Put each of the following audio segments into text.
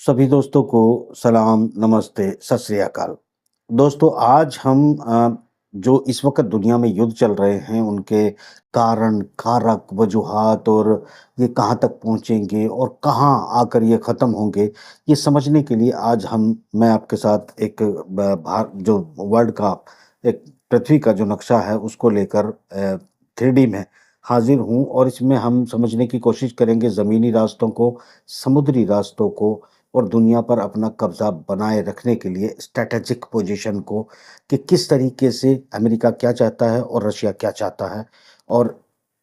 सभी दोस्तों को सलाम, नमस्ते, सत श्री अकाल। दोस्तों आज हम जो इस वक़्त दुनिया में युद्ध चल रहे हैं उनके कारण, कारक, वजूहात और ये कहाँ तक पहुँचेंगे और कहाँ आकर ये ख़त्म होंगे, ये समझने के लिए आज मैं आपके साथ एक ब भा जो वर्ल्ड का एक पृथ्वी का जो नक्शा है उसको लेकर 3D में हाज़िर हूँ और इसमें हम समझने की कोशिश करेंगे ज़मीनी रास्तों को, समुद्री रास्तों को और दुनिया पर अपना कब्ज़ा बनाए रखने के लिए स्ट्रैटेजिक पोजीशन को कि किस तरीके से अमेरिका क्या चाहता है और रशिया क्या चाहता है। और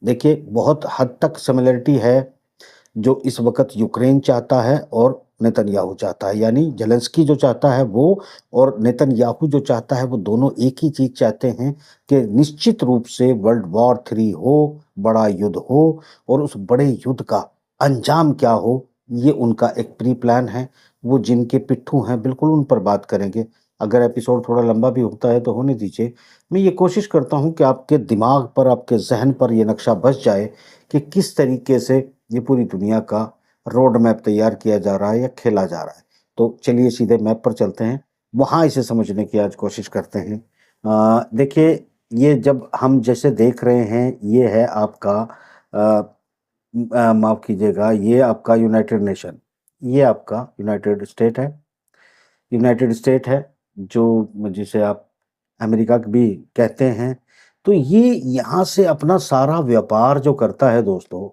देखिए बहुत हद तक सिमिलरिटी है जो इस वक़्त यूक्रेन चाहता है और नेतन्याहू चाहता है। यानी ज़ेलेंस्की जो चाहता है वो और नेतन्याहू जो चाहता है वो दोनों एक ही चीज़ चाहते हैं कि निश्चित रूप से वर्ल्ड वॉर 3 हो, बड़ा युद्ध हो और उस बड़े युद्ध का अंजाम क्या हो, ये उनका एक प्री प्लान है। वो जिनके पिट्ठू हैं बिल्कुल उन पर बात करेंगे। अगर एपिसोड थोड़ा लंबा भी होता है तो होने दीजिए। मैं ये कोशिश करता हूँ कि आपके दिमाग पर, आपके ज़हन पर ये नक्शा बस जाए कि किस तरीके से ये पूरी दुनिया का रोड मैप तैयार किया जा रहा है या खेला जा रहा है। तो चलिए सीधे मैप पर चलते हैं, वहाँ इसे समझने की आज कोशिश करते हैं। देखिए ये जब हम जैसे देख रहे हैं ये है आपका माफ़ कीजिएगा ये आपका यूनाइटेड नेशन, ये आपका यूनाइटेड स्टेट है जो जिसे आप अमेरिका भी कहते हैं। तो ये यहाँ से अपना सारा व्यापार जो करता है दोस्तों,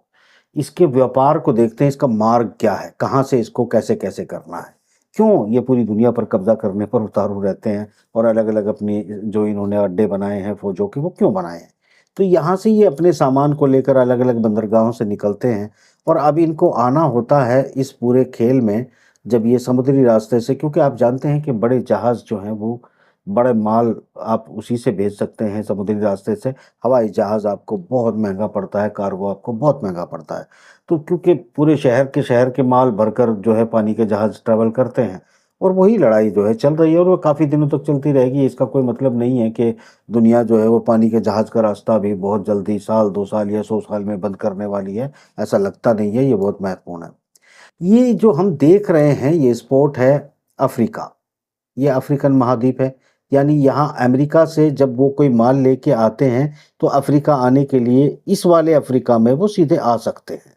इसके व्यापार को देखते हैं इसका मार्ग क्या है, कहाँ से इसको कैसे-कैसे करना है। क्यों ये पूरी दुनिया पर कब्ज़ा करने पर उतारू रहते हैं और अलग-अलग अपनी जो इन्होंने अड्डे बनाए हैं फ़ौजों के, वो क्यों बनाए हैं? तो यहाँ से ये अपने सामान को लेकर अलग-अलग बंदरगाहों से निकलते हैं और अब इनको आना होता है इस पूरे खेल में जब ये समुद्री रास्ते से, क्योंकि आप जानते हैं कि बड़े जहाज़ जो हैं वो बड़े माल आप उसी से भेज सकते हैं समुद्री रास्ते से। हवाई जहाज़ आपको बहुत महँगा पड़ता है, कार्गो आपको बहुत महँगा पड़ता है। तो क्योंकि पूरे शहर के माल भरकर जो है पानी के जहाज़ ट्रैवल करते हैं और वही लड़ाई जो है चल रही है और वो काफ़ी दिनों तक चलती रहेगी। इसका कोई मतलब नहीं है कि दुनिया जो है वो पानी के जहाज़ का रास्ता भी बहुत जल्दी साल, 2 साल या 100 साल में बंद करने वाली है। ऐसा लगता नहीं है, ये बहुत महत्वपूर्ण है। ये जो हम देख रहे हैं ये स्पॉट है अफ्रीका, ये अफ्रीकन महाद्वीप है। यानी यहाँ अमेरिका से जब वो कोई माल लेके आते हैं तो अफ्रीका आने के लिए इस वाले अफ्रीका में वो सीधे आ सकते हैं।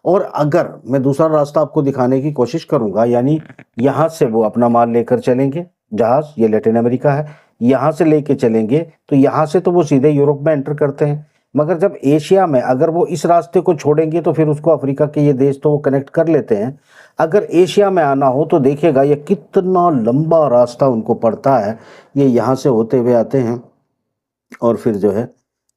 और अगर मैं दूसरा रास्ता आपको दिखाने की कोशिश करूँगा, यानी यहाँ से वो अपना माल लेकर चलेंगे, जहाज़ ये लैटिन अमेरिका है, यहाँ से लेके चलेंगे तो यहाँ से तो वो सीधे यूरोप में एंटर करते हैं। मगर जब एशिया में अगर वो इस रास्ते को छोड़ेंगे तो फिर उसको अफ्रीका के ये देश तो वो कनेक्ट कर लेते हैं। अगर एशिया में आना हो तो देखिएगा ये कितना लंबा रास्ता उनको पड़ता है। ये यहाँ से होते हुए आते हैं और फिर जो है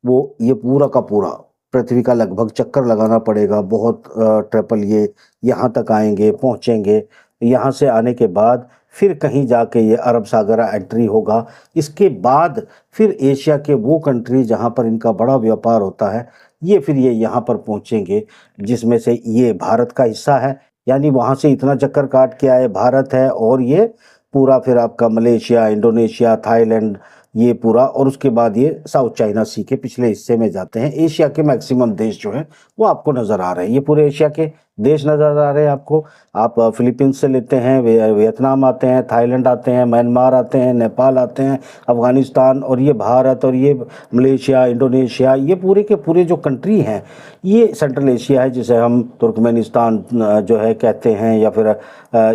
वो ये पूरा का पूरा पृथ्वी का लगभग चक्कर लगाना पड़ेगा। बहुत ट्रिपल ये यहाँ तक आएँगे, पहुँचेंगे। यहाँ से आने के बाद फिर कहीं जाके ये अरब सागर एंट्री होगा। इसके बाद फिर एशिया के वो कंट्री जहाँ पर इनका बड़ा व्यापार होता है, ये यहाँ पर पहुँचेंगे, जिसमें से ये भारत का हिस्सा है। यानी वहाँ से इतना चक्कर काट के आए भारत है और ये पूरा फिर आपका मलेशिया, इंडोनेशिया, थाईलैंड ये पूरा, और उसके बाद ये साउथ चाइना सी के पिछले हिस्से में जाते हैं। एशिया के मैक्सिमम देश जो हैं वो आपको नज़र आ रहे हैं, ये पूरे एशिया के देश नज़र आ रहे हैं आपको। आप फिलीपींस से लेते हैं, वियतनाम आते हैं, थाईलैंड आते हैं, म्यांमार आते हैं, नेपाल आते हैं, अफ़गानिस्तान, और ये भारत और ये मलेशिया, इंडोनेशिया, ये पूरे के पूरे जो कंट्री हैं ये सेंट्रल एशिया है, जिसे हम तुर्कमेनिस्तान जो है कहते हैं, या फिर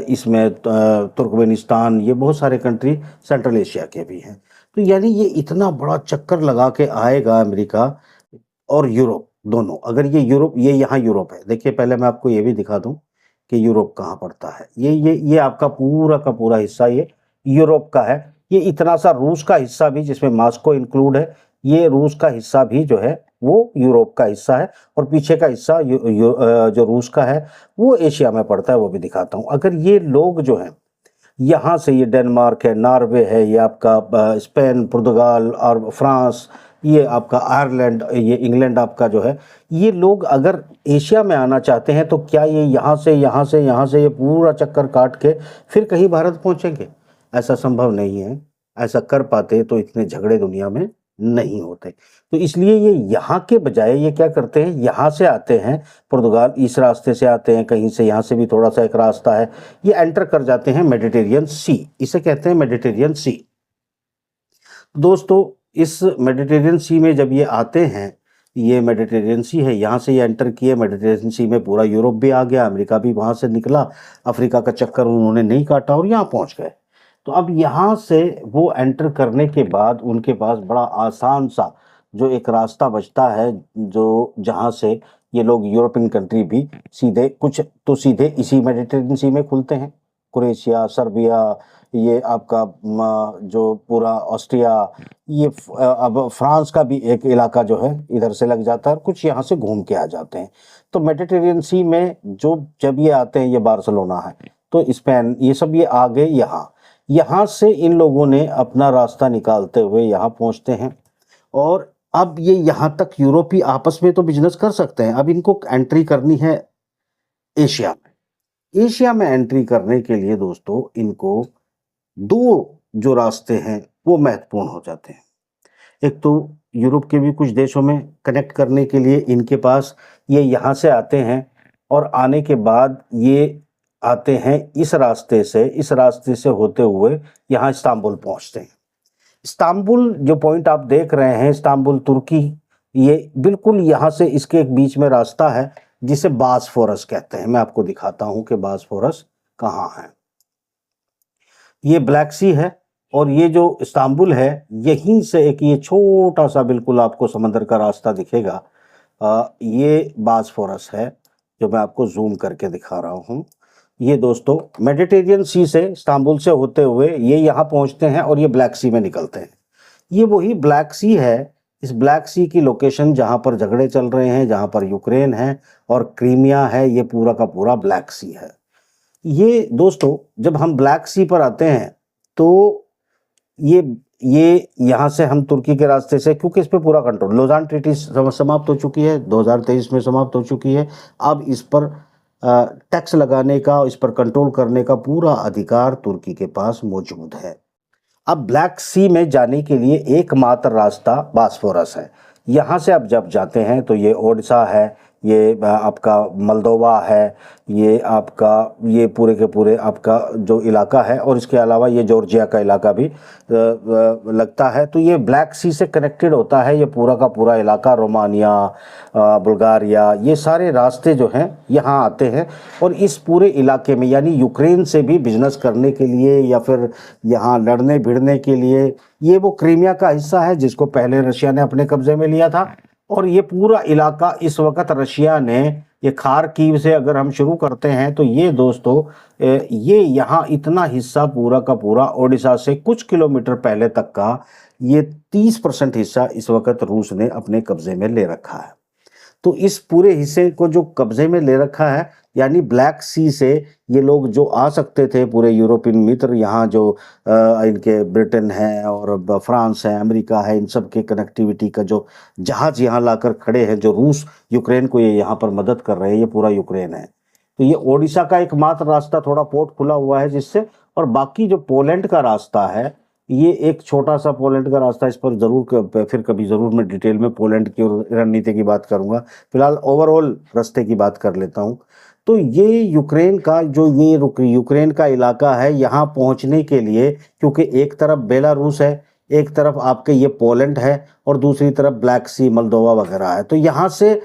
इसमें तुर्कमेनिस्तान, ये बहुत सारे कंट्री सेंट्रल एशिया के भी हैं। तो यानी ये इतना बड़ा चक्कर लगा के आएगा अमेरिका और यूरोप दोनों। अगर ये यहाँ यूरोप है। देखिए पहले मैं आपको ये भी दिखा दूं कि यूरोप कहाँ पड़ता है। ये आपका पूरा का पूरा हिस्सा ये यूरोप का है। ये इतना सा रूस का हिस्सा भी, जिसमें मॉस्को इंक्लूड है, ये रूस का हिस्सा भी जो है वो यूरोप का हिस्सा है। और पीछे का हिस्सा जो रूस का है वो एशिया में पड़ता है, वो भी दिखाता हूँ। अगर ये लोग जो हैं यहाँ से, ये डेनमार्क है, नॉर्वे है, ये आपका स्पेन, पुर्तगाल और फ्रांस, ये आपका आयरलैंड, ये इंग्लैंड आपका जो है, ये लोग अगर एशिया में आना चाहते हैं तो क्या ये यहाँ से ये पूरा चक्कर काट के फिर कहीं भारत पहुँचेंगे? ऐसा संभव नहीं है। ऐसा कर पाते तो इतने झगड़े दुनिया में नहीं होते। तो इसलिए ये यहाँ के बजाय ये क्या करते हैं, यहाँ से आते हैं, पुर्तगाल इस रास्ते से आते हैं, कहीं से यहाँ से भी थोड़ा सा एक रास्ता है, ये एंटर कर जाते हैं मेडिटेरियन सी, इसे कहते हैं मेडिटेरियन सी। दोस्तों इस मेडिटेरियन सी में जब ये आते हैं, ये मेडिटेरियन सी है, यहाँ से ये एंटर किए मेडिटेरियन सी में, पूरा यूरोप भी आ गया, अमेरिका भी वहाँ से निकला, अफ्रीका का चक्कर उन्होंने नहीं काटा और यहाँ पहुँच गए। तो अब यहाँ से वो एंटर करने के बाद उनके पास बड़ा आसान सा जो एक रास्ता बचता है, जो जहाँ से ये लोग यूरोपियन कंट्री भी सीधे कुछ तो सीधे इसी मेडिटेरियन सी में खुलते हैं। क्रोएशिया, सर्बिया, ये आपका जो पूरा ऑस्ट्रिया, ये अब फ्रांस का भी एक इलाका जो है इधर से लग जाता है, और कुछ यहाँ से घूम के आ जाते हैं। तो मेडिटेरियन सी में जो जब ये आते हैं, ये बार्सिलोना है, तो स्पेन, ये सब ये आ गए यहाँ। यहाँ से इन लोगों ने अपना रास्ता निकालते हुए यहाँ पहुँचते हैं, और अब ये यहाँ तक यूरोपीय आपस में तो बिजनेस कर सकते हैं। अब इनको एंट्री करनी है एशिया में। एशिया में एंट्री करने के लिए दोस्तों इनको दो जो रास्ते हैं वो महत्वपूर्ण हो जाते हैं। एक तो यूरोप के भी कुछ देशों में कनेक्ट करने के लिए इनके पास ये यहाँ से आते हैं, और आने के बाद ये आते हैं इस रास्ते से होते हुए यहाँ इस्तांबुल पहुँचते हैं। इस्तांबुल जो पॉइंट आप देख रहे हैं, इस्तांबुल तुर्की, ये बिल्कुल यहाँ से इसके एक बीच में रास्ता है जिसे बासफोरस कहते हैं। मैं आपको दिखाता हूँ कि बासफोरस कहाँ है। ये ब्लैक सी है, और ये जो इस्तांबुल है, यहीं से एक ये छोटा सा बिल्कुल आपको समंदर का रास्ता दिखेगा, ये बासफोरस है जो मैं आपको जूम करके दिखा रहा हूँ। ये दोस्तों मेडिटेरियन सी से इस्तांबुल से होते हुए ये यहाँ पहुँचते हैं और ये ब्लैक सी में निकलते हैं। ये वही ब्लैक सी है, इस ब्लैक सी की लोकेशन जहाँ पर झगड़े चल रहे हैं, जहाँ पर यूक्रेन है और क्रीमिया है, ये पूरा का पूरा ब्लैक सी है। ये दोस्तों जब हम ब्लैक सी पर आते हैं तो ये यहाँ से हम तुर्की के रास्ते से, क्योंकि इस पे पूरा कंट्रोल, लोजान ट्रीटी समाप्त हो चुकी है, 2023 में समाप्त हो चुकी है। अब इस पर टैक्स लगाने का, इस पर कंट्रोल करने का पूरा अधिकार तुर्की के पास मौजूद है। अब ब्लैक सी में जाने के लिए एकमात्र रास्ता बासफोरस है। यहाँ से आप जब जाते हैं तो ये ओडिशा है, ये आपका मोल्दोवा है, ये आपका ये पूरे के पूरे आपका जो इलाका है, और इसके अलावा ये जॉर्जिया का इलाका भी लगता है। तो ये ब्लैक सी से कनेक्टेड होता है ये पूरा का पूरा इलाका, रोमानिया, बुल्गारिया, ये सारे रास्ते जो हैं यहाँ आते हैं। और इस पूरे इलाके में यानी यूक्रेन से भी बिजनेस करने के लिए या फिर यहाँ लड़ने भिड़ने के लिए, ये वो क्रीमिया का हिस्सा है जिसको पहले रशिया ने अपने कब्जे में लिया था, और ये पूरा इलाका इस वक्त रशिया ने, ये खार्किव से अगर हम शुरू करते हैं तो ये दोस्तों ये यहाँ इतना हिस्सा पूरा का पूरा ओडिशा से कुछ किलोमीटर पहले तक का ये 30% हिस्सा इस वक्त रूस ने अपने कब्जे में ले रखा है। तो इस पूरे हिस्से को जो कब्जे में ले रखा है, यानी ब्लैक सी से ये लोग जो आ सकते थे, पूरे यूरोपियन मित्र यहाँ जो इनके ब्रिटेन है और फ्रांस है, अमेरिका है, इन सब के कनेक्टिविटी का जो जहाज यहाँ लाकर खड़े हैं, जो रूस यूक्रेन को ये यहाँ पर मदद कर रहे हैं, ये पूरा यूक्रेन है। तो ये ओडिशा का एकमात्र रास्ता थोड़ा पोर्ट खुला हुआ है जिससे, और बाकी जो पोलैंड का रास्ता है, ये एक छोटा सा पोलैंड का रास्ता, इस पर जरूर फिर कभी जरूर मैं डिटेल में पोलैंड की रणनीति की बात करूंगा। फिलहाल ओवरऑल रास्ते की बात कर लेता हूं। तो ये यूक्रेन का जो ये यूक्रेन का इलाका है, यहाँ पहुंचने के लिए, क्योंकि एक तरफ बेलारूस है, एक तरफ आपके ये पोलैंड है, और दूसरी तरफ ब्लैक सी, मोल्दोवा वगैरह है। तो यहाँ से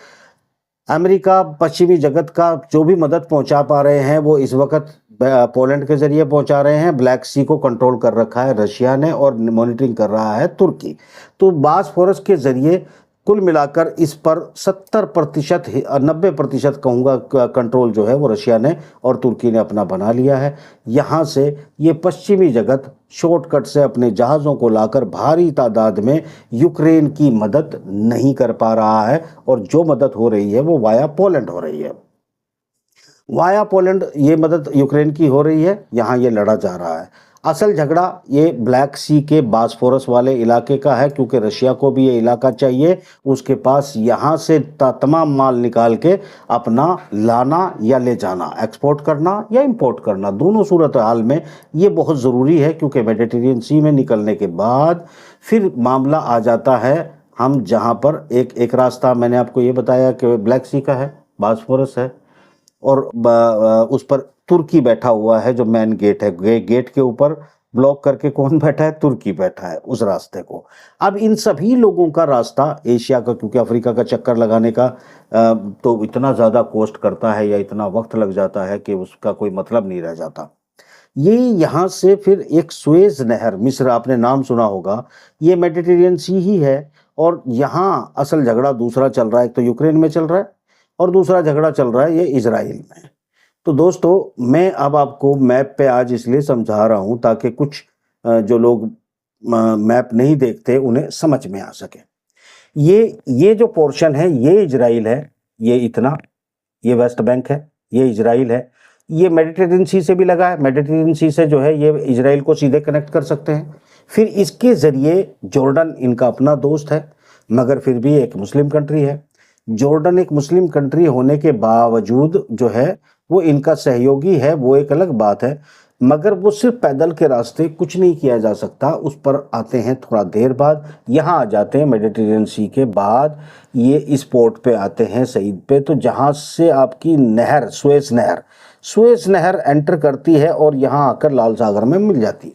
अमेरिका, पश्चिमी जगत का जो भी मदद पहुंचा पा रहे हैं वो इस वक्त पोलैंड के जरिए पहुंचा रहे हैं। ब्लैक सी को कंट्रोल कर रखा है रशिया ने और मॉनिटरिंग कर रहा है तुर्की। तो बासफोरस के जरिए कुल मिलाकर इस पर 70% 90% कहूँगा कंट्रोल जो है वो रशिया ने और तुर्की ने अपना बना लिया है। यहाँ से ये पश्चिमी जगत शॉर्टकट से अपने जहाज़ों को लाकर भारी तादाद में यूक्रेन की मदद नहीं कर पा रहा है, और जो मदद हो रही है वो वाया पोलैंड हो रही है। वाया पोलैंड ये मदद यूक्रेन की हो रही है, यहाँ ये लड़ा जा रहा है। असल झगड़ा ये ब्लैक सी के बास्फोरस वाले इलाके का है, क्योंकि रशिया को भी ये इलाका चाहिए, उसके पास यहाँ से तमाम माल निकाल के अपना लाना या ले जाना, एक्सपोर्ट करना या इंपोर्ट करना, दोनों सूरत हाल में ये बहुत ज़रूरी है, क्योंकि मेडिटेरियन सी में निकलने के बाद फिर मामला आ जाता है हम जहाँ पर एक रास्ता मैंने आपको ये बताया कि ब्लैक सी का है, बास्फोरस है, और उस पर तुर्की बैठा हुआ है जो मेन गेट है। गेट के ऊपर ब्लॉक करके कौन बैठा है? तुर्की बैठा है उस रास्ते को। अब इन सभी लोगों का रास्ता एशिया का, क्योंकि अफ्रीका का चक्कर लगाने का तो इतना ज़्यादा कॉस्ट करता है या इतना वक्त लग जाता है कि उसका कोई मतलब नहीं रह जाता। ये यहाँ से फिर एक सुएज नहर, मिस्र आपने नाम सुना होगा, ये मेडिटेरियन सी ही है, और यहाँ असल झगड़ा दूसरा चल रहा है। एक तो यूक्रेन में चल रहा है और दूसरा झगड़ा चल रहा है ये इजराइल में। तो दोस्तों मैं अब आपको मैप पे आज इसलिए समझा रहा हूँ ताकि कुछ जो लोग मैप नहीं देखते उन्हें समझ में आ सके। ये जो पोर्शन है ये इजराइल है, ये इतना, ये वेस्ट बैंक है, ये इजराइल है। ये मेडिटेरियन सी से भी लगा है, मेडिटेरियन सी से जो है ये इजराइल को सीधे कनेक्ट कर सकते हैं। फिर इसके ज़रिए जॉर्डन इनका अपना दोस्त है, मगर फिर भी एक मुस्लिम कंट्री है। जॉर्डन एक मुस्लिम कंट्री होने के बावजूद जो है वो इनका सहयोगी है, वो एक अलग बात है, मगर वो सिर्फ पैदल के रास्ते कुछ नहीं किया जा सकता, उस पर आते हैं थोड़ा देर बाद, यहाँ आ जाते हैं मेडिटेरियन सी के बाद, ये इस पोर्ट पे आते हैं सईद पे, तो जहाँ से आपकी नहर सुएज नहर एंटर करती है और यहाँ आकर लाल सागर में मिल जाती है।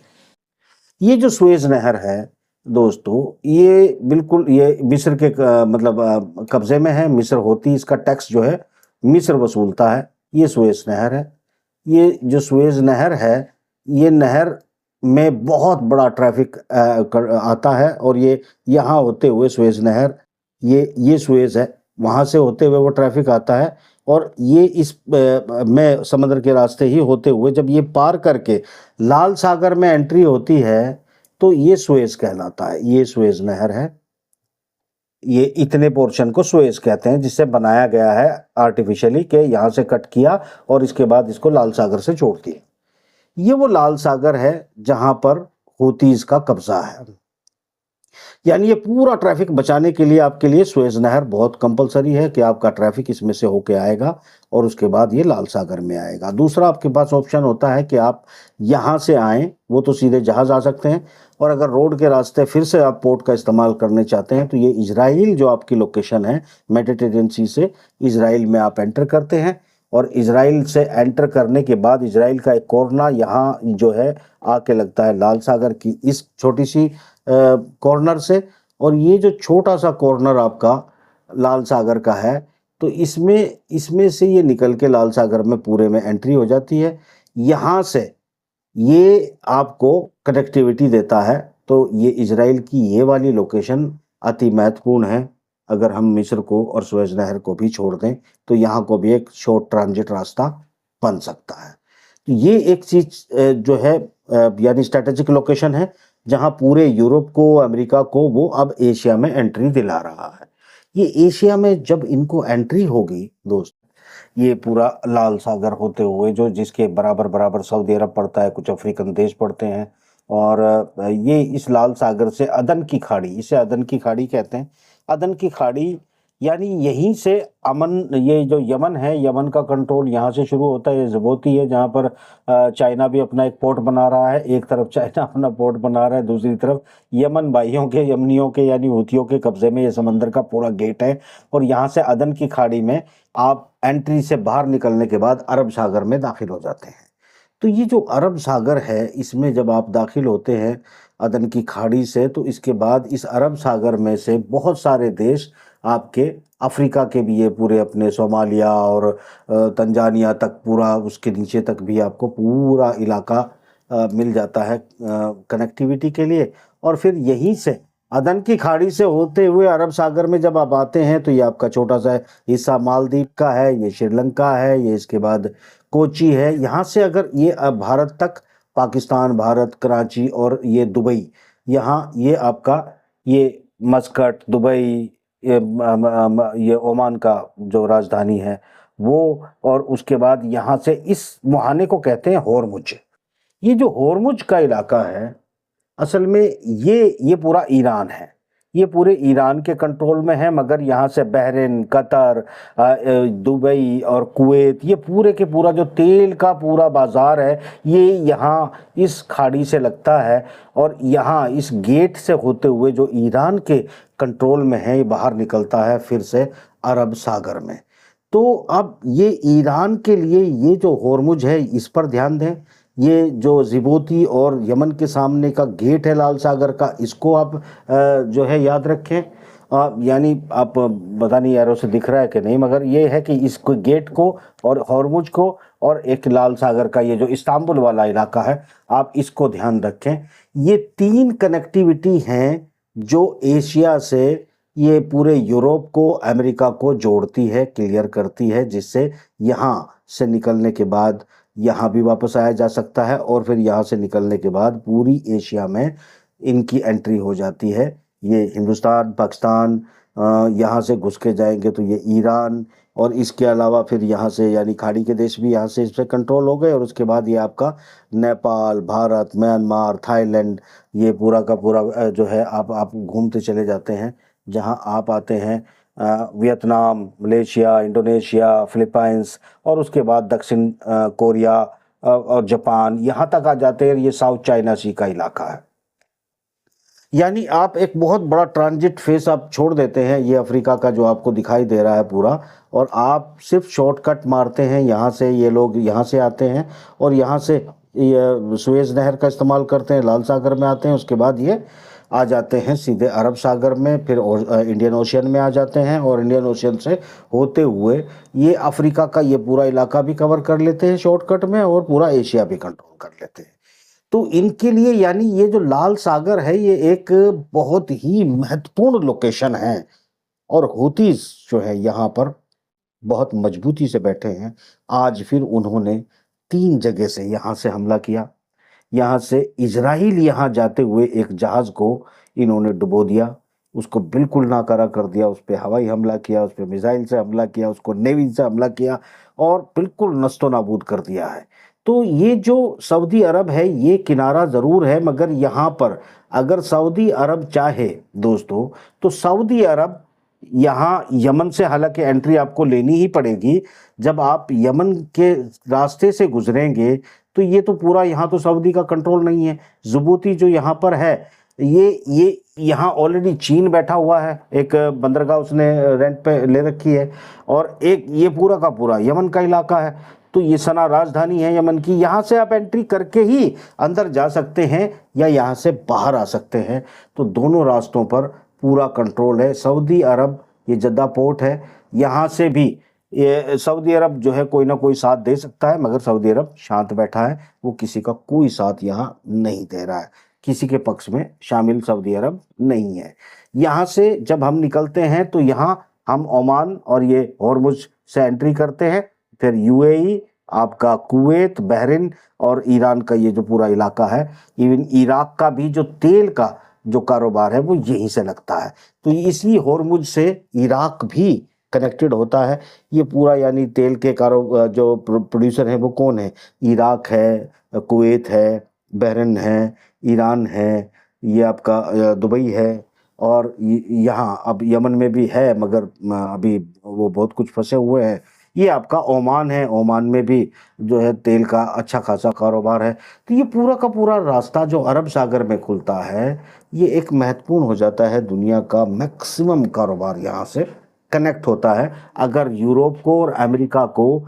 ये जो सुएज नहर है दोस्तों, ये बिल्कुल ये मिस्र के मतलब कब्जे में है, मिस्र होती, इसका टैक्स जो है मिस्र वसूलता है। ये सुएज नहर है। ये जो सुएज नहर है, ये नहर में बहुत बड़ा ट्रैफिक आता है, और ये यहाँ होते हुए सुएज नहर, ये सुएज है, वहाँ से होते हुए वो ट्रैफिक आता है, और ये इस में समुद्र के रास्ते ही होते हुए जब ये पार करके लाल सागर में एंट्री होती है तो ये सुएज कहलाता है। ये सुएज नहर है, ये इतने पोर्शन को सुएज कहते हैं, जिससे बनाया गया है आर्टिफिशियली कि यहाँ से कट किया और इसके बाद इसको लाल सागर से जोड़ दिया। ये वो लाल सागर है जहाँ पर हूतीज का कब्जा है। यानी ये पूरा ट्रैफिक बचाने के लिए आपके लिए सुएज नहर बहुत कंपलसरी है कि आपका ट्रैफिक इसमें से होके आएगा और उसके बाद ये लाल सागर में आएगा। दूसरा आपके पास ऑप्शन होता है कि आप यहाँ से आएँ, वो तो सीधे जहाज़ आ सकते हैं, और अगर रोड के रास्ते फिर से आप पोर्ट का इस्तेमाल करने चाहते हैं तो ये इजराइल जो आपकी लोकेशन है मेडिटेरियन सी से, इजराइल में आप एंटर करते हैं, और इजराइल से एंटर करने के बाद इजराइल का एक कॉर्नर यहाँ जो है आके लगता है लाल सागर की इस छोटी सी कॉर्नर से, और ये जो छोटा सा कॉर्नर आपका लाल सागर का है, तो इसमें से ये निकल के लाल सागर में पूरे में एंट्री हो जाती है। यहाँ से ये आपको कनेक्टिविटी देता है। तो ये इजराइल की ये वाली लोकेशन अति महत्वपूर्ण है। अगर हम मिस्र को और सुएज नहर को भी छोड़ दें तो यहाँ को भी एक शॉर्ट ट्रांजिट रास्ता बन सकता है। तो ये एक चीज जो है यानी स्ट्रेटेजिक लोकेशन है, जहाँ पूरे यूरोप को, अमेरिका को वो अब एशिया में एंट्री दिला रहा है। ये एशिया में जब इनको एंट्री होगी दोस्त, ये पूरा लाल सागर होते हुए जो जिसके बराबर बराबर सऊदी अरब पड़ता है, कुछ अफ्रीकन देश पड़ते हैं, और ये इस लाल सागर से अदन की खाड़ी, इसे अदन की खाड़ी कहते हैं। अदन की खाड़ी यानी यहीं से अमन, ये जो यमन है, यमन का कंट्रोल यहाँ से शुरू होता है। ये जिबूती है जहाँ पर चाइना भी अपना एक पोर्ट बना रहा है, एक तरफ चाइना अपना पोर्ट बना रहा है, दूसरी तरफ यमन भाइयों के, यमनियों के यानी हूथियों के कब्जे में ये समंदर का पूरा गेट है। और यहाँ से अदन की खाड़ी में आप एंट्री से बाहर निकलने के बाद अरब सागर में दाखिल हो जाते हैं। तो ये जो अरब सागर है, इसमें जब आप दाखिल होते हैं अदन की खाड़ी से, तो इसके बाद इस अरब सागर में से बहुत सारे देश आपके अफ्रीका के भी, ये पूरे अपने सोमालिया और तंजानिया तक, पूरा उसके नीचे तक भी आपको पूरा इलाका मिल जाता है कनेक्टिविटी के लिए। और फिर यहीं से अदन की खाड़ी से होते हुए अरब सागर में जब आप आते हैं तो ये आपका छोटा सा हिस्सा मालदीव का है, ये श्रीलंका है, ये इसके बाद कोची है। यहाँ से अगर ये भारत तक, पाकिस्तान, भारत, कराची और ये दुबई, यहाँ ये आपका ये मस्कट, दुबई, ये ओमान का जो राजधानी है वो, और उसके बाद यहाँ से इस मुहाने को कहते हैं होर्मुज। ये जो होर्मुज का इलाका है, असल में ये पूरा ईरान है, ये पूरे ईरान के कंट्रोल में है, मगर यहाँ से बहरीन, कतर, दुबई और कुवैत, ये पूरे के पूरा जो तेल का पूरा बाजार है, ये यहाँ इस खाड़ी से लगता है, और यहाँ इस गेट से होते हुए जो ईरान के कंट्रोल में है, ये बाहर निकलता है फिर से अरब सागर में। तो अब ये ईरान के लिए ये जो होर्मुज है, इस पर ध्यान दें। ये जो जिबूती और यमन के सामने का गेट है लाल सागर का, इसको आप जो है याद रखें। यानी आप पता नहीं यार उसे दिख रहा है कि नहीं, मगर ये है कि इसको गेट को और हॉर्मुज को और एक लाल सागर का ये जो इस्तांबुल वाला इलाका है, आप इसको ध्यान रखें। ये 3 कनेक्टिविटी हैं जो एशिया से ये पूरे यूरोप को, अमेरिका को जोड़ती है, क्लियर करती है, जिससे यहाँ से निकलने के बाद यहाँ भी वापस आया जा सकता है, और फिर यहाँ से निकलने के बाद पूरी एशिया में इनकी एंट्री हो जाती है। ये हिंदुस्तान, पाकिस्तान, यहाँ से घुस के जाएंगे तो ये ईरान, और इसके अलावा फिर यहाँ से यानी खाड़ी के देश भी यहाँ से इस पर कंट्रोल हो गए, और उसके बाद ये आपका नेपाल, भारत, म्यांमार, थाईलैंड, ये पूरा का पूरा जो है आप घूमते चले जाते हैं। जहाँ आप आते हैं वियतनाम, मलेशिया, इंडोनेशिया, फिलीपाइंस, और उसके बाद दक्षिण कोरिया और जापान, यहाँ तक आ जाते हैं। ये साउथ चाइना सी का इलाका है। यानी आप एक बहुत बड़ा ट्रांजिट फेस आप छोड़ देते हैं, ये अफ्रीका का जो आपको दिखाई दे रहा है पूरा, और आप सिर्फ शॉर्टकट मारते हैं। यहाँ से ये लोग यहाँ से आते हैं, और यहाँ से ये सुएज नहर का इस्तेमाल करते हैं, लाल सागर में आते हैं, उसके बाद ये आ जाते हैं सीधे अरब सागर में, फिर इंडियन ओशियन में आ जाते हैं, और इंडियन ओशियन से होते हुए ये अफ्रीका का ये पूरा इलाका भी कवर कर लेते हैं शॉर्टकट में, और पूरा एशिया भी कंट्रोल कर लेते हैं। तो इनके लिए यानी ये जो लाल सागर है, ये एक बहुत ही महत्वपूर्ण लोकेशन है, और हूतीज जो है यहाँ पर बहुत मजबूती से बैठे हैं। आज फिर उन्होंने 3 जगह से यहाँ से हमला किया। यहाँ से इजराइल यहाँ जाते हुए एक जहाज को इन्होंने डुबो दिया, उसको बिल्कुल नाकारा कर दिया, उस पर हवाई हमला किया, उस पर मिसाइल से हमला किया, उसको नेवी से हमला किया, और बिल्कुल नस्तो नाबूद कर दिया है। तो ये जो सऊदी अरब है, ये किनारा ज़रूर है, मगर यहाँ पर अगर सऊदी अरब चाहे दोस्तों, तो सऊदी अरब यहाँ यमन से हालांकि एंट्री आपको लेनी ही पड़ेगी। जब आप यमन के रास्ते से गुजरेंगे तो ये तो पूरा यहाँ तो सऊदी का कंट्रोल नहीं है। जिबूती जो यहाँ पर है, ये यहाँ ऑलरेडी चीन बैठा हुआ है, एक बंदरगाह उसने रेंट पे ले रखी है, और एक ये पूरा का पूरा यमन का इलाका है। तो ये सना राजधानी है यमन की, यहाँ से आप एंट्री करके ही अंदर जा सकते हैं या यहाँ से बाहर आ सकते हैं। तो दोनों रास्तों पर पूरा कंट्रोल है। सऊदी अरब, ये जद्दा पोर्ट है, यहाँ से भी ये सऊदी अरब जो है कोई ना कोई साथ दे सकता है, मगर सऊदी अरब शांत बैठा है, वो किसी का कोई साथ यहाँ नहीं दे रहा है, किसी के पक्ष में शामिल सऊदी अरब नहीं है। यहाँ से जब हम निकलते हैं तो यहाँ हम ओमान और ये हॉर्मुज से एंट्री करते हैं, फिर यूएई, आपका कुवैत, बहरीन और ईरान का ये जो पूरा इलाका है, इवन इराक का भी जो तेल का जो कारोबार है वो यहीं से लगता है। तो इसी हॉर्मुज से इराक भी कनेक्टेड होता है। ये पूरा यानी तेल के जो प्रोड्यूसर है वो कौन है? इराक है, कुवैत है, बहरीन है, ईरान है, ये आपका दुबई है, और यहाँ अब यमन में भी है, मगर अभी वो बहुत कुछ फंसे हुए हैं। ये आपका ओमान है, ओमान में भी जो है तेल का अच्छा खासा कारोबार है। तो ये पूरा का पूरा रास्ता जो अरब सागर में खुलता है, ये एक महत्वपूर्ण हो जाता है। दुनिया का मैक्सिमम कारोबार यहाँ से कनेक्ट होता है। अगर यूरोप को और अमेरिका को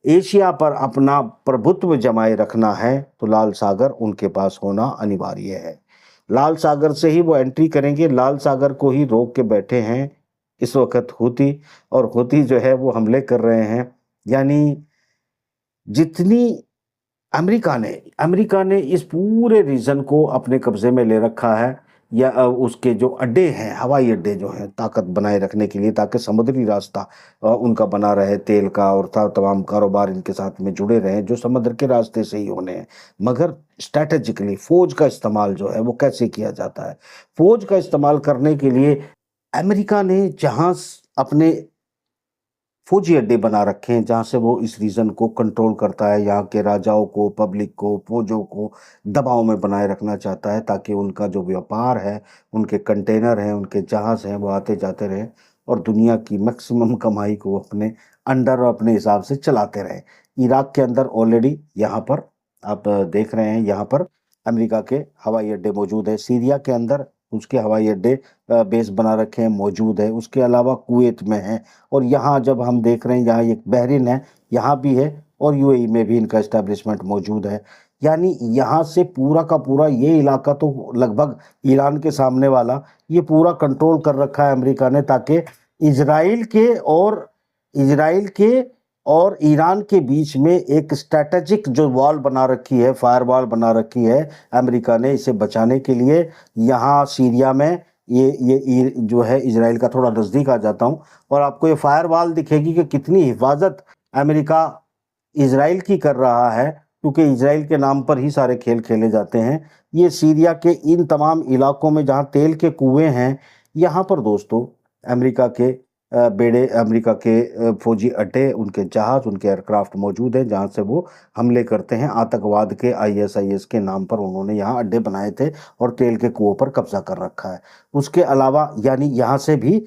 एशिया पर अपना प्रभुत्व जमाए रखना है तो लाल सागर उनके पास होना अनिवार्य है। लाल सागर से ही वो एंट्री करेंगे, लाल सागर को ही रोक के बैठे हैं इस वक्त हूती, और हूती जो है वो हमले कर रहे हैं। यानी जितनी अमेरिका ने इस पूरे रीजन को अपने कब्जे में ले रखा है, या उसके जो अड्डे हैं, हवाई अड्डे जो हैं ताकत बनाए रखने के लिए, ताकि समुद्री रास्ता उनका बना रहे तेल का, और तमाम कारोबार इनके साथ में जुड़े रहें जो समुद्र के रास्ते से ही होने हैं। मगर स्ट्रैटेजिकली फौज का इस्तेमाल जो है वो कैसे किया जाता है? फौज का इस्तेमाल करने के लिए अमेरिका ने जहां अपने फौजी अड्डे बना रखे हैं जहाँ से वो इस रीजन को कंट्रोल करता है, यहाँ के राजाओं को, पब्लिक को, फौजों को दबाव में बनाए रखना चाहता है ताकि उनका जो व्यापार है, उनके कंटेनर हैं, उनके जहाज हैं, वो आते जाते रहें और दुनिया की मैक्सिमम कमाई को अपने अंडर और अपने हिसाब से चलाते रहें। इराक के अंदर ऑलरेडी यहाँ पर आप देख रहे हैं, यहाँ पर अमेरिका के हवाई अड्डे मौजूद है। सीरिया के अंदर उसके हवाई अड्डे बेस बना रखे हैं, मौजूद है। उसके अलावा कुवैत में है और यहाँ जब हम देख रहे हैं, यहाँ एक बहरीन है, यहाँ भी है और यूएई में भी इनका एस्टेब्लिशमेंट मौजूद है। यानी यहाँ से पूरा का पूरा ये इलाका तो लगभग ईरान के सामने वाला ये पूरा कंट्रोल कर रखा है अमेरिका ने, ताकि इजराइल के और इजराइल के और ईरान के बीच में एक स्ट्रैटेजिक जो वॉल बना रखी है, फायर वॉल बना रखी है अमेरिका ने, इसे बचाने के लिए। यहाँ सीरिया में ये जो है इजराइल का, थोड़ा नज़दीक आ जाता हूँ और आपको ये फायर वॉल दिखेगी कि कितनी हिफाजत अमेरिका इजराइल की कर रहा है, क्योंकि इजराइल के नाम पर ही सारे खेल खेले जाते हैं। ये सीरिया के इन तमाम इलाकों में जहाँ तेल के कुएं हैं, यहाँ पर दोस्तों अमेरिका के बेड़े, अमेरिका के फौजी अड्डे, उनके जहाज, उनके एयरक्राफ्ट मौजूद हैं जहाँ से वो हमले करते हैं। आतंकवाद के आईएसआईएस के नाम पर उन्होंने यहाँ अड्डे बनाए थे और तेल के कुओं पर कब्जा कर रखा है। उसके अलावा यानी यहाँ से भी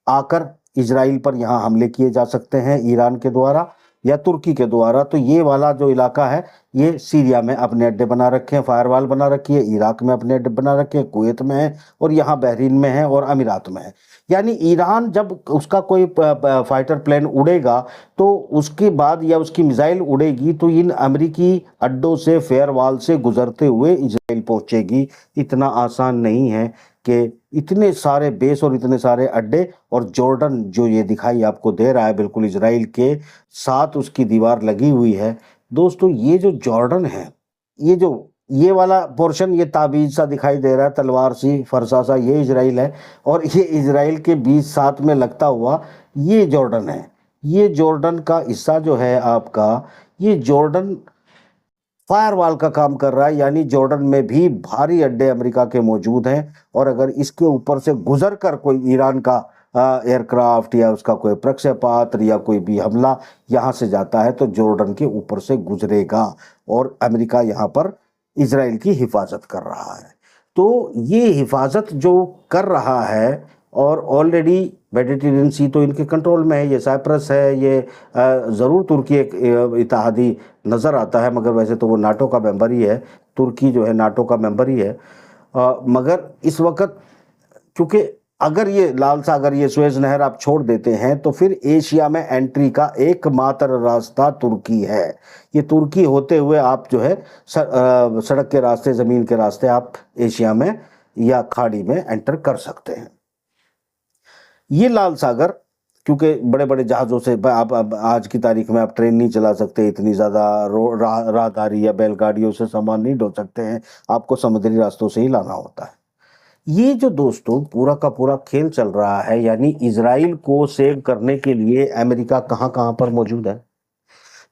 आकर इजराइल पर यहाँ हमले किए जा सकते हैं ईरान के द्वारा या तुर्की के द्वारा। तो ये वाला जो इलाका है, ये सीरिया में अपने अड्डे बना रखे हैं, फायरवॉल बना रखी है, इराक में अपने अड्डे बना रखे हैं, कुवैत में है और यहाँ बहरीन में है और अमीरात में है। यानी ईरान जब उसका कोई फाइटर प्लेन उड़ेगा तो उसके बाद या उसकी मिसाइल उड़ेगी तो इन अमेरिकी अड्डों से, फेयरवॉल से गुजरते हुए इजराइल पहुंचेगी। इतना आसान नहीं है कि इतने सारे बेस और इतने सारे अड्डे, और जॉर्डन जो ये दिखाई आपको दे रहा है बिल्कुल इजराइल के साथ उसकी दीवार लगी हुई है। दोस्तों ये जो जॉर्डन है, ये वाला पोर्शन, ये ताबीज सा दिखाई दे रहा है, तलवार सी, फरसा सा, ये इजराइल है और ये इजराइल के बीच साथ में लगता हुआ ये जॉर्डन है। ये जॉर्डन का हिस्सा जो है आपका, ये जॉर्डन फायरवॉल का काम कर रहा है। यानी जॉर्डन में भी भारी अड्डे अमेरिका के मौजूद हैं और अगर इसके ऊपर से गुजर कर कोई ईरान का एयरक्राफ्ट या उसका कोई प्रक्षेपास्त्र या कोई भी हमला यहाँ से जाता है तो जॉर्डन के ऊपर से गुजरेगा और अमेरिका यहाँ पर इजराइल की हिफाजत कर रहा है। तो ये हिफाजत जो कर रहा है और ऑलरेडी मेडिटेरियन सी तो इनके कंट्रोल में है, ये साइप्रस है, ये ज़रूर तुर्की एक इत्तेहादी नज़र आता है मगर वैसे तो वो नाटो का मेंबर ही है। तुर्की जो है नाटो का मेंबर ही है। मगर इस वक्त क्योंकि अगर ये लाल सागर, ये सुएज नहर आप छोड़ देते हैं तो फिर एशिया में एंट्री का एकमात्र रास्ता तुर्की है। ये तुर्की होते हुए आप जो है सड़क के रास्ते, ज़मीन के रास्ते आप एशिया में या खाड़ी में एंटर कर सकते हैं। ये लाल सागर क्योंकि बड़े बड़े जहाज़ों से आप आज की तारीख में आप ट्रेन नहीं चला सकते, इतनी ज़्यादा राहदारी या बैलगाड़ियों से सामान नहीं ढो सकते हैं, आपको समुद्री रास्तों से ही लाना होता है। ये जो दोस्तों पूरा का पूरा खेल चल रहा है, यानी इजराइल को सेव करने के लिए अमेरिका कहाँ कहाँ पर मौजूद है।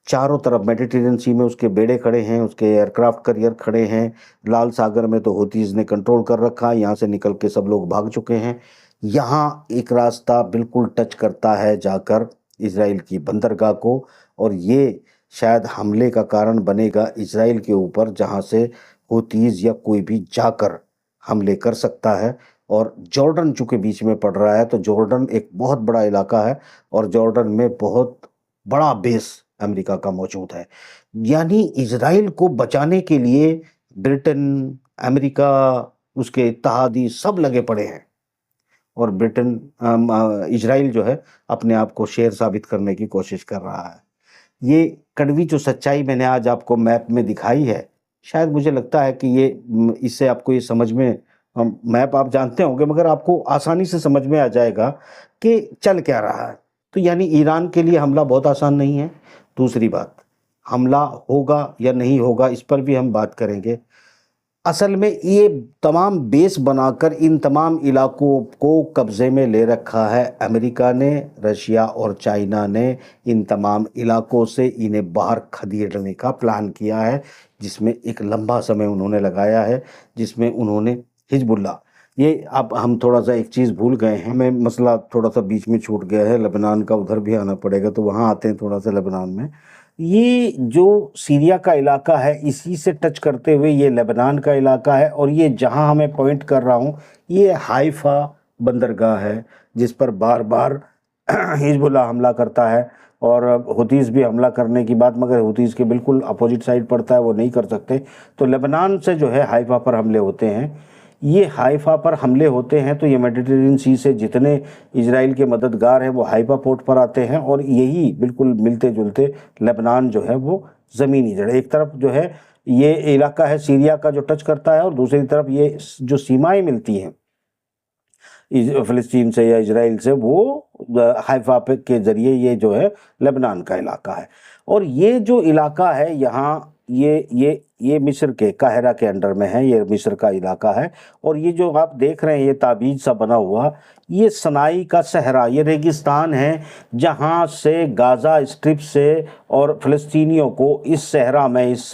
चारों तरफ मेडिटेरियन सी में उसके बेड़े खड़े हैं, उसके एयरक्राफ्ट करियर खड़े हैं। लाल सागर में तो हूतीज ने कंट्रोल कर रखा है, यहाँ से निकल के सब लोग भाग चुके हैं। यहाँ एक रास्ता बिल्कुल टच करता है जाकर इजराइल की बंदरगाह को और ये शायद हमले का कारण बनेगा इजराइल के ऊपर, जहाँ से हूतीज या कोई भी जाकर हमले कर सकता है। और जॉर्डन चूँकि बीच में पड़ रहा है तो जॉर्डन एक बहुत बड़ा इलाका है और जॉर्डन में बहुत बड़ा बेस अमेरिका का मौजूद है। यानी इजराइल को बचाने के लिए ब्रिटेन, अमेरिका, उसके इत्तेहादी सब लगे पड़े हैं और ब्रिटेन, इजराइल जो है अपने आप को शेर साबित करने की कोशिश कर रहा है। ये कड़वी जो सच्चाई मैंने आज आपको मैप में दिखाई है, शायद मुझे लगता है कि ये इससे आपको ये समझ में, मैप आप जानते होंगे मगर आपको आसानी से समझ में आ जाएगा कि चल क्या रहा है। तो यानी ईरान के लिए हमला बहुत आसान नहीं है। दूसरी बात, हमला होगा या नहीं होगा इस पर भी हम बात करेंगे। असल में ये तमाम बेस बनाकर इन तमाम इलाकों को कब्ज़े में ले रखा है अमेरिका ने, रशिया और चाइना ने इन तमाम इलाकों से इन्हें बाहर खदेड़ने का प्लान किया है, जिसमें एक लंबा समय उन्होंने लगाया है, जिसमें उन्होंने हिजबुल्लाह ये अब हम थोड़ा-सा एक चीज़ भूल गए हैं, हमें मसला थोड़ा-सा बीच में छूट गया है, लेबनान का उधर भी आना पड़ेगा, तो वहाँ आते हैं थोड़ा-सा लेबनान में। ये जो सीरिया का इलाका है, इसी से टच करते हुए ये लेबनान का इलाका है, और ये जहाँ मैं पॉइंट कर रहा हूँ, ये हाइफ़ा बंदरगाह है, जिस पर बार-बार हिज़्बुल्लाह हमला करता है, और हुतीज़ भी हमला करने की बात, मगर हुतीज़ के बिल्कुल अपोज़िट साइड पड़ता है, वो नहीं कर सकते। तो लेबनान से जो है हाइफ़ा पर हमले होते हैं। ये हाइफ़ा पर हमले होते हैं तो ये मेडिटेरेनियन सी से जितने इजराइल के मददगार हैं वो हाइफ़ा पोर्ट पर आते हैं, और यही बिल्कुल मिलते-जुलते लेबनान जो है वो ज़मीनी जड़, एक तरफ जो है ये इलाका है सीरिया का जो टच करता है, और दूसरी तरफ ये जो सीमाएँ मिलती हैं फ़िलिस्तीन से या इजराइल से, वो हाइफ़ा पे के ज़रिए ये जो है लेबनान का इलाका है। और ये जो इलाका है यहाँ, ये मिस्र के काहिरा के अंडर में है, ये मिस्र का इलाका है। और ये जो आप देख रहे हैं ये ताबीज़ सा बना हुआ, ये सनाई का सहरा, ये रेगिस्तान है, जहाँ से गाज़ा स्ट्रिप से और फ़िलिस्तीनियों को इस सहरा में, इस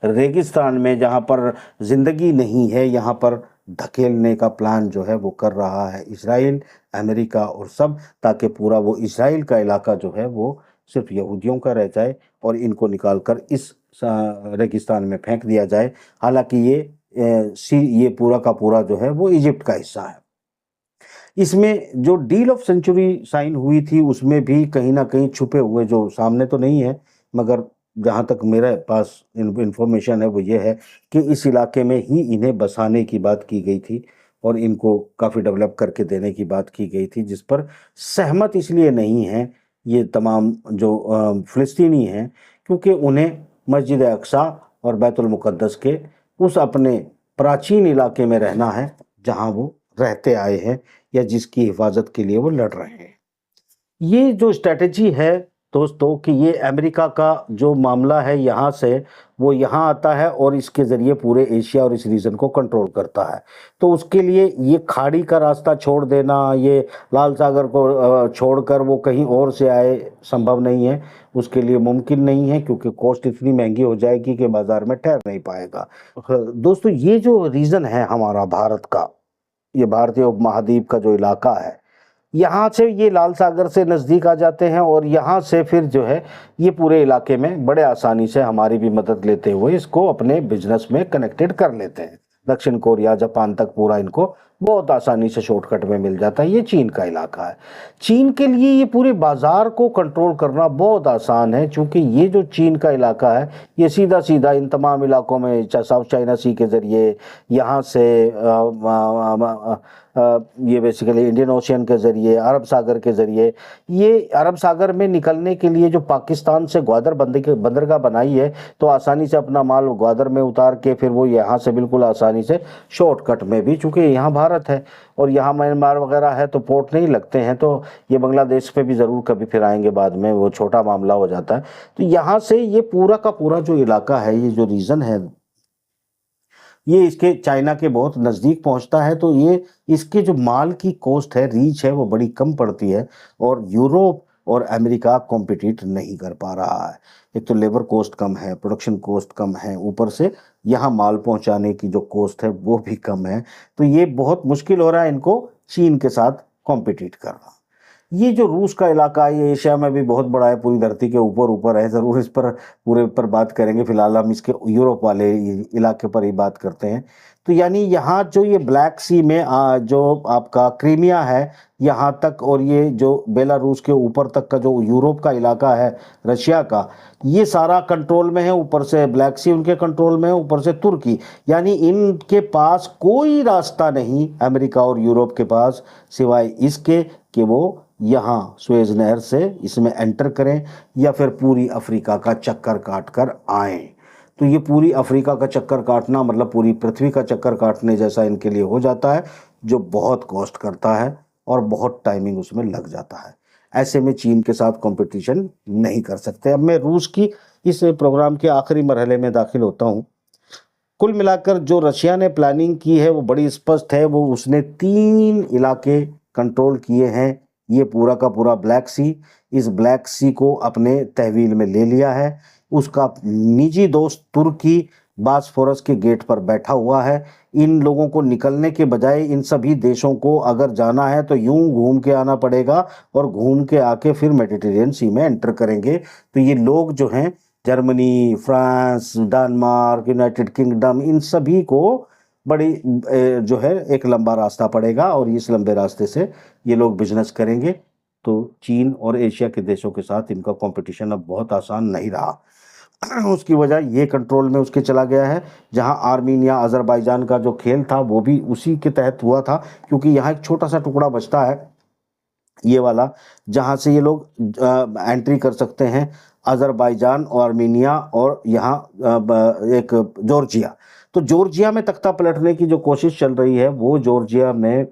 रेगिस्तान में जहाँ पर ज़िंदगी नहीं है, यहाँ पर धकेलने का प्लान जो है वो कर रहा है इजराइल, अमेरिका और सब, ताकि पूरा वो इजराइल का इलाका जो है वो सिर्फ यहूदियों का रह जाए और इनको निकाल कर इस रेगिस्तान में फेंक दिया जाए। हालांकि ये पूरा का पूरा जो है वो इजिप्ट का हिस्सा है। इसमें जो डील ऑफ सेंचुरी साइन हुई थी उसमें भी कहीं ना कहीं छुपे हुए, जो सामने तो नहीं है मगर जहाँ तक मेरे पास इंफॉर्मेशन है वो ये है कि इस इलाके में ही इन्हें बसाने की बात की गई थी और इनको काफ़ी डेवलप करके देने की बात की गई थी, जिस पर सहमत इसलिए नहीं हैं ये तमाम जो फ़िलिस्तीनी हैं, क्योंकि उन्हें मस्जिद अक्सा और बैतुल मुक़द्दस के उस अपने प्राचीन इलाके में रहना है जहाँ वो रहते आए हैं या जिसकी हिफाजत के लिए वो लड़ रहे हैं। ये जो स्ट्रैटेजी है दोस्तों कि ये अमेरिका का जो मामला है यहाँ से वो यहाँ आता है और इसके ज़रिए पूरे एशिया और इस रीजन को कंट्रोल करता है। तो उसके लिए ये खाड़ी का रास्ता छोड़ देना, ये लाल सागर को छोड़कर वो कहीं और से आए, संभव नहीं है, उसके लिए मुमकिन नहीं है, क्योंकि कॉस्ट इतनी महंगी हो जाएगी कि बाज़ार में ठहर नहीं पाएगा। दोस्तों ये जो रीज़न है हमारा भारत का, ये भारतीय उपमहाद्वीप का जो इलाका है, यहाँ से ये लाल सागर से नज़दीक आ जाते हैं और यहाँ से फिर जो है ये पूरे इलाके में बड़े आसानी से हमारी भी मदद लेते हुए इसको अपने बिजनेस में कनेक्टेड कर लेते हैं। दक्षिण कोरिया, जापान तक पूरा इनको बहुत आसानी से शॉर्टकट में मिल जाता है। ये चीन का इलाका है। चीन के लिए ये पूरे बाजार को कंट्रोल करना बहुत आसान है, क्योंकि ये जो चीन का इलाका है ये सीधा सीधा इन तमाम इलाकों में साउथ चाइना सी के ज़रिए, यहाँ से ये बेसिकली इंडियन ओशियन के ज़रिए, अरब सागर के ज़रिए, ये अरब सागर में निकलने के लिए जो पाकिस्तान से ग्वादर बंदरगाह बनाई है, तो आसानी से अपना माल ग्वादर में उतार के फिर वो यहाँ से बिल्कुल आसानी से शॉर्टकट में भी, चूँकि यहाँ भारत है और यहाँ म्यांमार वगैरह है तो पोर्ट नहीं लगते हैं, तो ये बांग्लादेश पे भी ज़रूर कभी फिर आएंगे बाद में, वो छोटा मामला हो जाता है। तो यहाँ से ये पूरा का पूरा जो इलाका है, ये जो रीजन है, ये इसके चाइना के बहुत नज़दीक पहुंचता है, तो ये इसके जो माल की कॉस्ट है, रीच है, वो बड़ी कम पड़ती है और यूरोप और अमेरिका कॉम्पिटिट नहीं कर पा रहा है। एक तो लेबर कॉस्ट कम है, प्रोडक्शन कॉस्ट कम है, ऊपर से यहाँ माल पहुंचाने की जो कॉस्ट है वो भी कम है, तो ये बहुत मुश्किल हो रहा है इनको चीन के साथ कॉम्पिटिट करना। ये जो रूस का इलाका है ये एशिया में भी बहुत बड़ा है, पूरी धरती के ऊपर ऊपर है, ज़रूर इस पर पूरे पर बात करेंगे, फिलहाल हम इसके यूरोप वाले इलाके पर ही बात करते हैं। तो यानी यहाँ जो ये ब्लैक सी में जो आपका क्रीमिया है यहाँ तक, और ये जो बेलारूस के ऊपर तक का जो यूरोप का इलाका है रशिया का, ये सारा कंट्रोल में है। ऊपर से ब्लैक सी उनके कंट्रोल में है, ऊपर से तुर्की, यानी इनके पास कोई रास्ता नहीं अमेरिका और यूरोप के पास सिवाय इसके कि वो यहाँ सुएज नहर से इसमें एंटर करें या फिर पूरी अफ्रीका का चक्कर काट कर आएँ। तो ये पूरी अफ्रीका का चक्कर काटना मतलब पूरी पृथ्वी का चक्कर काटने जैसा इनके लिए हो जाता है, जो बहुत कॉस्ट करता है और बहुत टाइमिंग उसमें लग जाता है। ऐसे में चीन के साथ कंपटीशन नहीं कर सकते। अब मैं रूस की इस प्रोग्राम के आखिरी मरहले में दाखिल होता हूँ। कुल मिलाकर जो रशिया ने प्लानिंग की है वो बड़ी स्पष्ट है। वो उसने 3 इलाके कंट्रोल किए हैं। ये पूरा का पूरा ब्लैक सी, इस ब्लैक सी को अपने तहवील में ले लिया है। उसका निजी दोस्त तुर्की बास्फोरस के गेट पर बैठा हुआ है। इन लोगों को निकलने के बजाय इन सभी देशों को अगर जाना है तो यूं घूम के आना पड़ेगा और घूम के आके फिर मेडिटेरियन सी में एंटर करेंगे। तो ये लोग जो हैं Germany, France, Denmark, United Kingdom, इन सभी को बड़ी जो है एक लंबा रास्ता पड़ेगा और इस लंबे रास्ते से ये लोग बिजनेस करेंगे। तो चीन और एशिया के देशों के साथ इनका कंपटीशन अब बहुत आसान नहीं रहा। उसकी वजह ये कंट्रोल में उसके चला गया है। जहां आर्मीनिया, अजरबैजान का जो खेल था वो भी उसी के तहत हुआ था, क्योंकि यहाँ एक छोटा सा टुकड़ा बचता है ये वाला, जहां से ये लोग एंट्री कर सकते हैं। अजरबैजान और आर्मीनिया और यहाँ एक जॉर्जिया। तो जॉर्जिया में तख्ता पलटने की जो कोशिश चल रही है वो जॉर्जिया में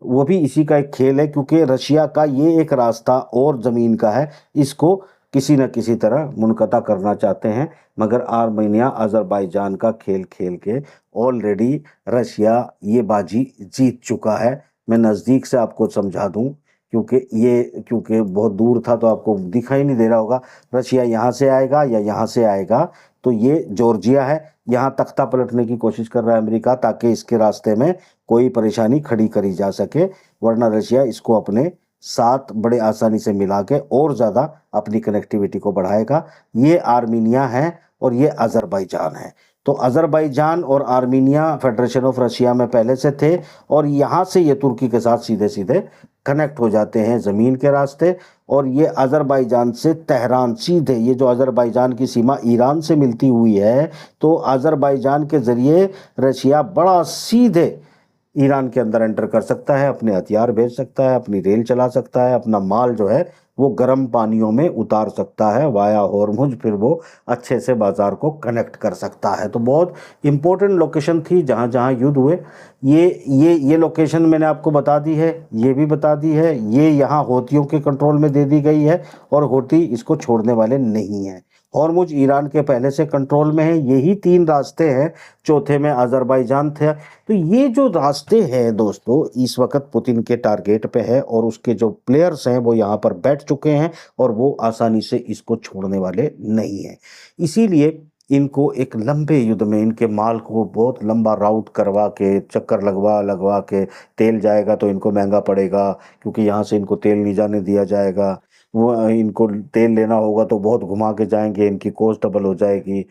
वो भी इसी का एक खेल है, क्योंकि रशिया का ये एक रास्ता और ज़मीन का है, इसको किसी न किसी तरह मुनक़ता करना चाहते हैं। मगर आर्मेनिया अज़रबैजान का खेल खेल के ऑलरेडी रशिया ये बाजी जीत चुका है। मैं नज़दीक से आपको समझा दूं, क्योंकि बहुत दूर था तो आपको दिखाई नहीं दे रहा होगा। रशिया यहाँ से आएगा या यहाँ से आएगा, तो ये जॉर्जिया है। यहाँ तख्ता पलटने की कोशिश कर रहा है अमेरिका, ताकि इसके रास्ते में कोई परेशानी खड़ी करी जा सके, वरना रशिया इसको अपने साथ बड़े आसानी से मिला के और ज़्यादा अपनी कनेक्टिविटी को बढ़ाएगा। ये आर्मीनिया है और ये अज़रबैजान है। तो अज़रबैजान और आर्मीनिया फेडरेशन ऑफ रशिया में पहले से थे और यहाँ से ये तुर्की के साथ सीधे सीधे कनेक्ट हो जाते हैं ज़मीन के रास्ते। और ये अज़रबैजान से तेहरान सीधे, ये जो अज़रबैजान की सीमा ईरान से मिलती हुई है, तो अज़रबैजान के ज़रिए रशिया बड़ा सीधे ईरान के अंदर एंटर कर सकता है, अपने हथियार भेज सकता है, अपनी रेल चला सकता है, अपना माल जो है वो गर्म पानियों में उतार सकता है वाया हॉर्मुज, फिर वो अच्छे से बाजार को कनेक्ट कर सकता है। तो बहुत इंपॉर्टेंट लोकेशन थी जहाँ जहाँ युद्ध हुए। ये लोकेशन मैंने आपको बता दी है, ये भी बता दी है, ये यहाँ हौथियों के कंट्रोल में दे दी गई है और हौथी इसको छोड़ने वाले नहीं हैं। हॉर्मुज ईरान के पहले से कंट्रोल में है। यही 3 रास्ते हैं, चौथे में अज़रबैजान थे। तो ये जो रास्ते हैं दोस्तों इस वक्त पुतिन के टारगेट पे है और उसके जो प्लेयर्स हैं वो यहाँ पर बैठ चुके हैं और वो आसानी से इसको छोड़ने वाले नहीं हैं। इसीलिए इनको एक लंबे युद्ध में इनके माल को बहुत लंबा राउट करवा के, चक्कर लगवा लगवा के, तेल जाएगा तो इनको महंगा पड़ेगा, क्योंकि यहाँ से इनको तेल नहीं जाने दिया जाएगा। वो इनको तेल लेना होगा तो बहुत घुमा के जाएंगे, इनकी कॉस्ट डबल हो जाएगी।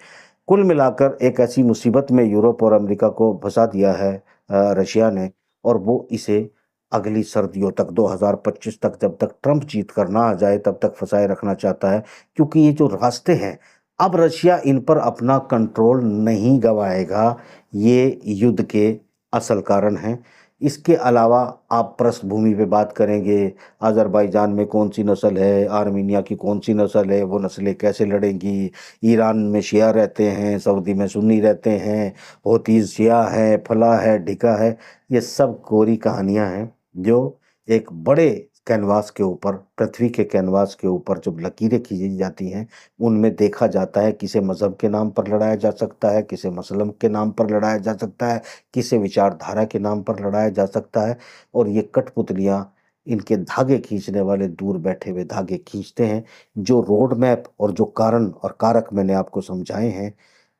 कुल मिलाकर एक ऐसी मुसीबत में यूरोप और अमेरिका को फंसा दिया है रशिया ने, और वो इसे अगली सर्दियों तक 2025 तक, जब तक ट्रंप जीत कर ना आ जाए तब तक फंसाए रखना चाहता है। क्योंकि ये जो रास्ते हैं, अब रशिया इन पर अपना कंट्रोल नहीं गंवाएगा, ये युद्ध के असल कारण हैं। इसके अलावा आप पृष्ठभूमि पे बात करेंगे, अज़रबैजान में कौन सी नस्ल है, आर्मीनिया की कौन सी नस्ल है, वो नस्लें कैसे लड़ेंगी, ईरान में शिया रहते हैं, सऊदी में सुन्नी रहते हैं, हौती शिया है, फला है, ढिका है। ये सब कोरी कहानियां हैं जो एक बड़े कैनवास के ऊपर, पृथ्वी के कैनवास के ऊपर जब लकीरें खींची जाती हैं, उनमें देखा जाता है किसे मज़हब के नाम पर लड़ाया जा सकता है, किसे मसलम के नाम पर लड़ाया जा सकता है, किसे विचारधारा के नाम पर लड़ाया जा सकता है। और ये कठपुतलियाँ, इनके धागे खींचने वाले दूर बैठे हुए धागे खींचते हैं। जो रोड मैप और जो कारण और कारक मैंने आपको समझाए हैं,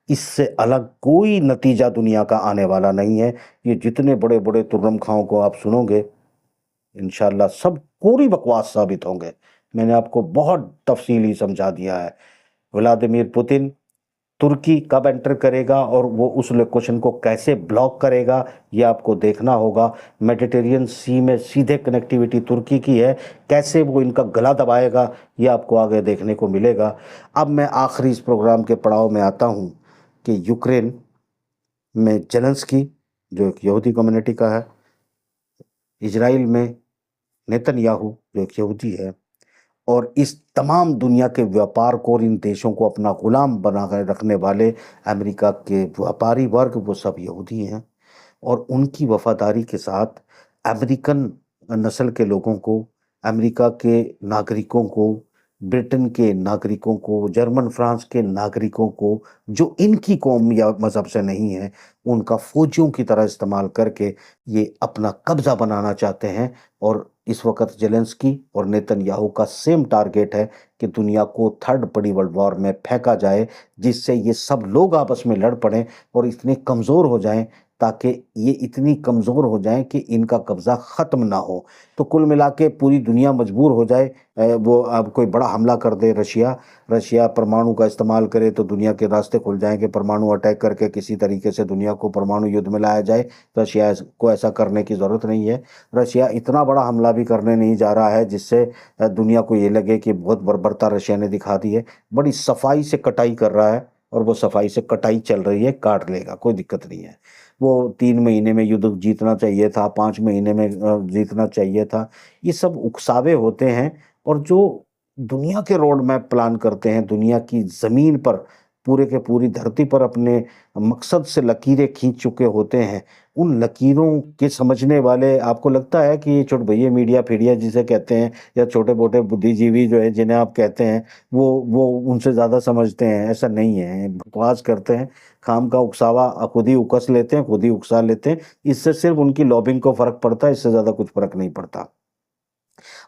इससे अलग कोई नतीजा दुनिया का आने वाला नहीं है। ये जितने बड़े बड़े तुर्रम खाओं को आप सुनोगे, इंशाल्लाह सब पूरी बकवास साबित होंगे। मैंने आपको बहुत तफसीली समझा दिया है। व्लादिमीर पुतिन तुर्की कब एंटर करेगा और वो उस लोकेशन को कैसे ब्लॉक करेगा, ये आपको देखना होगा। मेडिटेरियन सी में सीधे कनेक्टिविटी तुर्की की है, कैसे वो इनका गला दबाएगा ये आपको आगे देखने को मिलेगा। अब मैं आखिरी इस प्रोग्राम के पड़ाव में आता हूँ कि यूक्रेन में जेलेंस्की जो एक यहूदी कम्युनिटी का है, इजराइल में नेतन्याहू जो एक यहूदी है, और इस तमाम दुनिया के व्यापार को और इन देशों को अपना गुलाम बना कर रखने वाले अमेरिका के व्यापारी वर्ग, वो सब यहूदी हैं। और उनकी वफादारी के साथ अमेरिकन नस्ल के लोगों को, अमेरिका के नागरिकों को, ब्रिटेन के नागरिकों को, जर्मन फ्रांस के नागरिकों को जो इनकी कौम या मज़हब से नहीं है, उनका फौजियों की तरह इस्तेमाल करके ये अपना कब्ज़ा बनाना चाहते हैं। और इस वक्त जेलेंस्की और नेतन्याहू का सेम टारगेट है कि दुनिया को थर्ड बड़ी वर्ल्ड वॉर में फेंका जाए, जिससे ये सब लोग आपस में लड़ पड़ें और इतने कमज़ोर हो जाएँ, ताकि ये इतनी कमज़ोर हो जाएँ कि इनका कब्ज़ा ख़त्म ना हो। तो कुल मिला के पूरी दुनिया मजबूर हो जाए, वो अब कोई बड़ा हमला कर दे रशिया, रशिया परमाणु का इस्तेमाल करे तो दुनिया के रास्ते खुल जाएँगे, परमाणु अटैक करके किसी तरीके से दुनिया को परमाणु युद्ध में लाया जाए। रशिया को ऐसा करने की ज़रूरत नहीं है। रशिया इतना बड़ा हमला भी करने नहीं जा रहा है जिससे दुनिया को ये लगे कि बहुत बर्बरता रशिया ने दिखा दी है। बड़ी सफाई से कटाई कर रहा है और वो सफाई से कटाई चल रही है, काट लेगा, कोई दिक्कत नहीं है। वो 3 महीने में युद्ध जीतना चाहिए था, 5 महीने में जीतना चाहिए था। ये सब उकसावे होते हैं, और जो दुनिया के रोड मैप प्लान करते हैं, दुनिया की ज़मीन पर पूरे के पूरी धरती पर अपने मकसद से लकीरें खींच चुके होते हैं, उन लकीरों के समझने वाले आपको लगता है कि ये चुटभइये मीडिया-फीडिया जिसे कहते हैं, या छोटे-मोटे बुद्धिजीवी जो है जिन्हें आप कहते हैं, वो उनसे ज़्यादा समझते हैं? ऐसा नहीं है, बकवास करते हैं, खाम का उकसावा खुद ही उकस लेते हैं, खुद ही उकसा लेते हैं। इससे सिर्फ़ उनकी लॉबिंग को फ़र्क पड़ता है, इससे ज़्यादा कुछ फ़र्क नहीं पड़ता।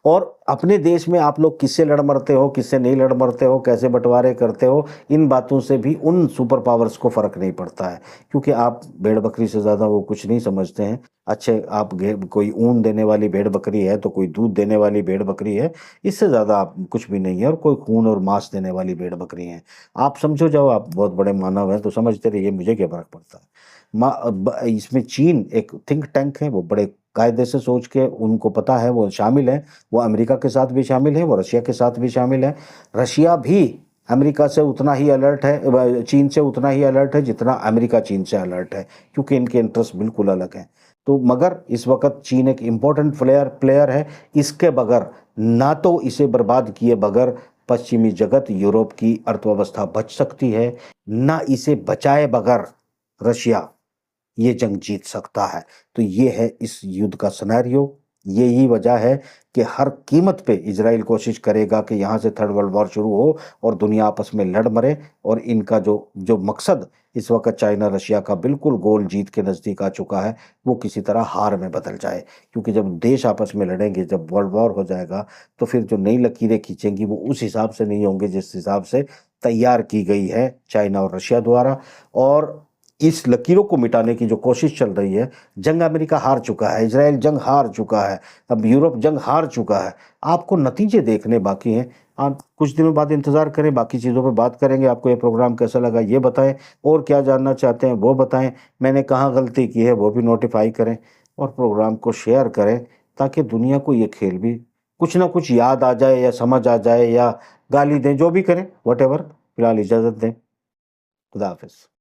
और अपने देश में आप लोग किससे लड़ मरते हो, किससे नहीं लड़ मरते हो, कैसे बँटवारे करते हो, इन बातों से भी उन सुपर पावर्स को फ़र्क नहीं पड़ता है। क्योंकि आप भेड़-बकरी से ज़्यादा वो कुछ नहीं समझते हैं। अच्छे आप घे कोई ऊन देने वाली भेड़-बकरी है, तो कोई दूध देने वाली भेड़-बकरी है, इससे ज़्यादा आप कुछ भी नहीं है, और कोई खून और मांस देने वाली भेड़-बकरी हैं। आप समझो, जब आप बहुत बड़े मानव हैं, तो समझते रहिए, मुझे क्या फ़र्क पड़ता है। इसमें चीन एक थिंक टैंक है, वो बड़े कायदे से सोच के उनको पता है, वो शामिल हैं, वो अमेरिका के साथ भी शामिल हैं, वो रशिया के साथ भी शामिल हैं। रशिया भी अमेरिका से उतना ही अलर्ट है, चीन से उतना ही अलर्ट है जितना अमेरिका चीन से अलर्ट है, क्योंकि इनके इंटरेस्ट बिल्कुल अलग हैं। तो मगर इस वक़्त चीन एक इम्पोर्टेंट प्लेयर है, इसके बगैर, ना तो इसे बर्बाद किए बगैर पश्चिमी जगत, यूरोप की अर्थव्यवस्था बच सकती है, ना इसे बचाए बगैर रशिया ये जंग जीत सकता है। तो ये है इस युद्ध का सिनेरियो। यही वजह है कि हर कीमत पे इज़राइल कोशिश करेगा कि यहाँ से थर्ड वर्ल्ड वॉर शुरू हो और दुनिया आपस में लड़ मरे, और इनका जो जो मकसद इस वक़्त चाइना रशिया का बिल्कुल गोल जीत के नज़दीक आ चुका है, वो किसी तरह हार में बदल जाए। क्योंकि जब देश आपस में लड़ेंगे, जब वर्ल्ड वॉर हो जाएगा, तो फिर जो नई लकीरें खींचेंगी वो उस हिसाब से नहीं होंगे जिस हिसाब से तैयार की गई है चाइना और रशिया द्वारा। और इस लकीरों को मिटाने की जो कोशिश चल रही है, जंग अमेरिका हार चुका है, इज़राइल जंग हार चुका है, अब यूरोप जंग हार चुका है। आपको नतीजे देखने बाकी हैं। आप कुछ दिनों बाद इंतज़ार करें, बाकी चीज़ों पे बात करेंगे। आपको ये प्रोग्राम कैसा लगा ये बताएँ, और क्या जानना चाहते हैं वो बताएँ। मैंने कहाँ गलती की है वो भी नोटिफ़ाई करें, और प्रोग्राम को शेयर करें, ताकि दुनिया को ये खेल भी कुछ ना कुछ याद आ जाए, या समझ आ जाए, या गाली दें, जो भी करें, व्हाटएवर। फिलहाल इजाज़त दें। खुदा हाफ़िज़।